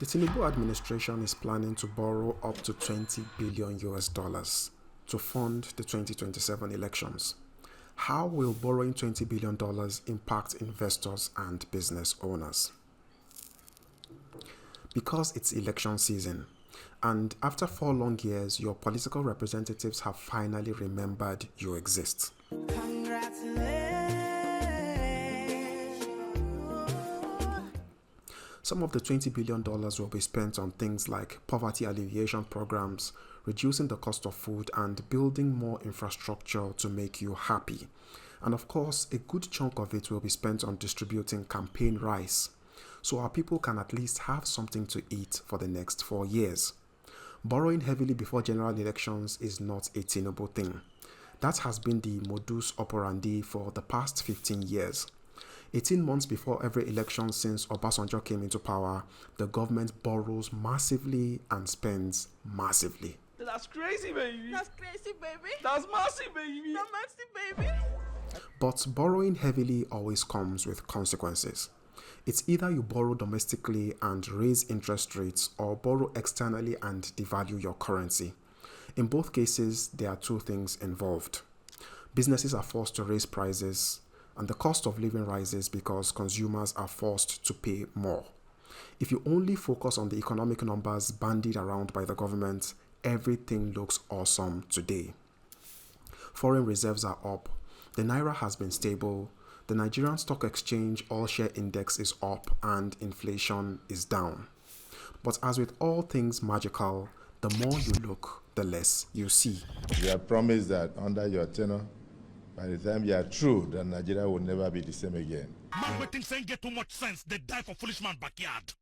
The Tinubu administration is planning to borrow up to 20 billion US dollars to fund the 2027 elections. How will borrowing $20 billion impact investors and business owners? Because it's election season, and after 4 long years, your political representatives have finally remembered you exist. Some of the $20 billion will be spent on things like poverty alleviation programs, reducing the cost of food, and building more infrastructure to make you happy. And of course, a good chunk of it will be spent on distributing campaign rice, so our people can at least have something to eat for the next 4 years. Borrowing heavily before general elections is not a Tinubu thing. That has been the modus operandi for the past 15 years. 18 months before every election since Obasanjo came into power, the government borrows massively and spends massively. That's crazy, baby. That's crazy, baby. That's massive, baby. That's massive, baby. But borrowing heavily always comes with consequences. It's either you borrow domestically and raise interest rates, or borrow externally and devalue your currency. In both cases, there are 2 things involved. Businesses are forced to raise prices, and the cost of living rises because consumers are forced to pay more. If you only focus on the economic numbers bandied around by the government, everything looks awesome today. Foreign reserves are up, the Naira has been stable, the Nigerian Stock Exchange All-Share Index is up, and inflation is down. But as with all things magical, the more you look, the less you see. You have promised that under your tenure, by the time you are through, that Nigeria will never be the same again. Man, we think saying get too much sense, they die for foolish man backyard.